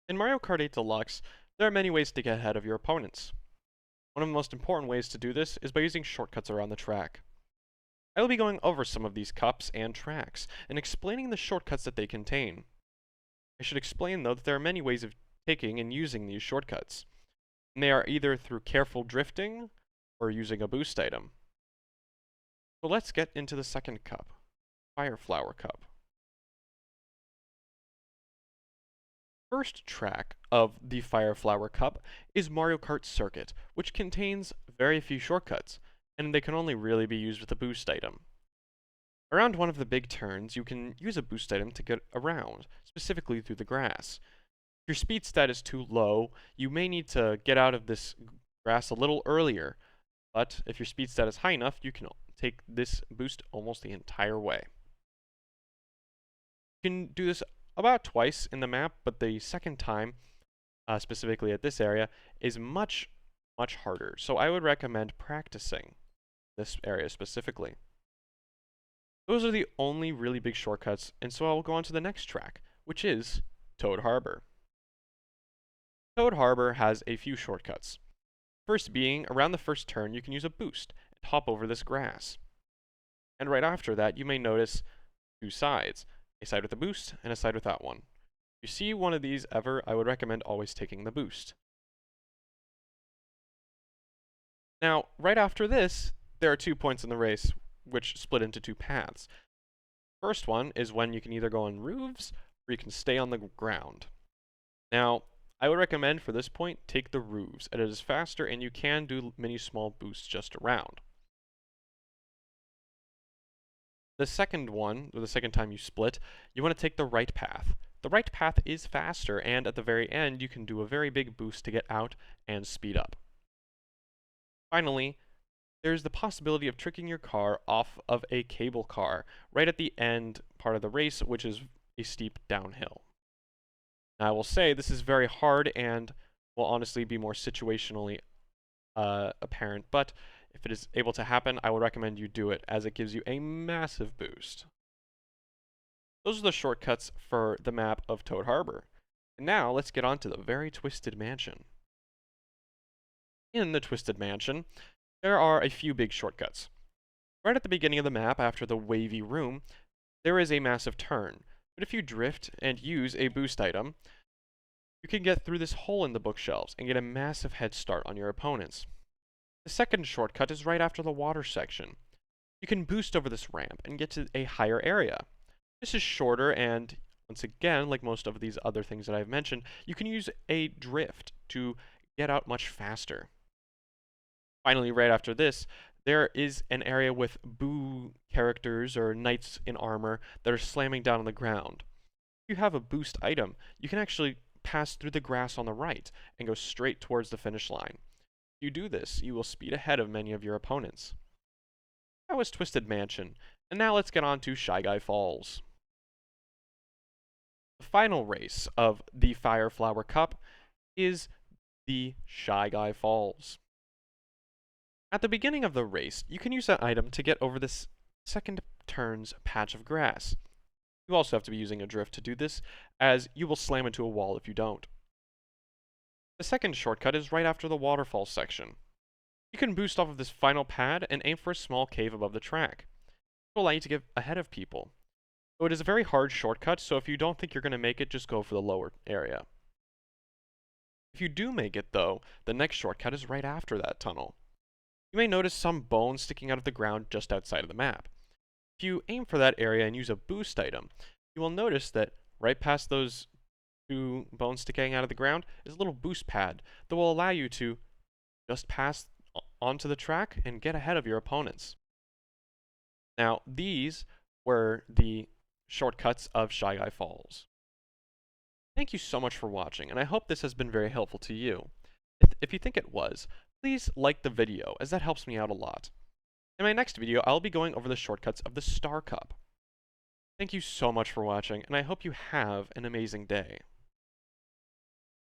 In Mario Kart 8 Deluxe, there are many ways to get ahead of your opponents. One of the most important ways to do this is by using shortcuts around the track. I will be going over some of these cups and tracks, and explaining the shortcuts that they contain. I should explain though that there are many ways of taking and using these shortcuts, and they are either through careful drifting, or using a boost item. So let's get into the second cup, Fire Flower Cup. First track of the Fire Flower Cup is Mario Kart Circuit, which contains very few shortcuts, and they can only really be used with a boost item. Around one of the big turns, you can use a boost item to get around, specifically through the grass. If your speed stat is too low, you may need to get out of this grass a little earlier, but if your speed stat is high enough, you can take this boost almost the entire way. You can do this about twice in the map, but the second time, specifically at this area, is much harder. So I would recommend practicing this area specifically. Those are the only really big shortcuts, and so I'll go on to the next track, which is Toad Harbor. Toad Harbor has a few shortcuts. First being, around the first turn, you can use a boost and hop over this grass. And right after that, you may notice two sides. A side with a boost, and a side without one. If you see one of these ever, I would recommend always taking the boost. Now, right after this, there are 2 points in the race, which split into two paths. First one is when you can either go on roofs, or you can stay on the ground. Now, I would recommend for this point, take the roofs, and it is faster, and you can do many small boosts just around. The second one, or the second time you split, you want to take the right path. The right path is faster, and at the very end, you can do a very big boost to get out and speed up. Finally, there's the possibility of tricking your car off of a cable car right at the end part of the race, which is a steep downhill. Now, I will say this is very hard and will honestly be more situationally apparent, but if it is able to happen, I would recommend you do it, as it gives you a massive boost. Those are the shortcuts for the map of Toad Harbor. And now, let's get on to the very Twisted Mansion. In the Twisted Mansion, there are a few big shortcuts. Right at the beginning of the map, after the wavy room, there is a massive turn. But if you drift and use a boost item, you can get through this hole in the bookshelves and get a massive head start on your opponents. The second shortcut is right after the water section. You can boost over this ramp and get to a higher area. This is shorter, and once again, like most of these other things that I've mentioned, you can use a drift to get out much faster. Finally, right after this, there is an area with boo characters or knights in armor that are slamming down on the ground. If you have a boost item, you can actually pass through the grass on the right and go straight towards the finish line. If you do this, you will speed ahead of many of your opponents. That was Twisted Mansion, and now let's get on to Shy Guy Falls. The final race of the Fire Flower Cup is the Shy Guy Falls. At the beginning of the race, you can use that item to get over this second turn's patch of grass. You also have to be using a drift to do this, as you will slam into a wall if you don't. The second shortcut is right after the waterfall section. You can boost off of this final pad and aim for a small cave above the track. It will allow you to get ahead of people. So it is a very hard shortcut, so if you don't think you're going to make it, just go for the lower area. If you do make it though, the next shortcut is right after that tunnel. You may notice some bones sticking out of the ground just outside of the map. If you aim for that area and use a boost item, you will notice that right past those two bones sticking out of the ground is a little boost pad that will allow you to just pass onto the track and get ahead of your opponents. Now, these were the shortcuts of Shy Guy Falls. Thank you so much for watching, and I hope this has been very helpful to you. If you think it was, please like the video, as that helps me out a lot. In my next video, I'll be going over the shortcuts of the Star Cup. Thank you so much for watching, and I hope you have an amazing day.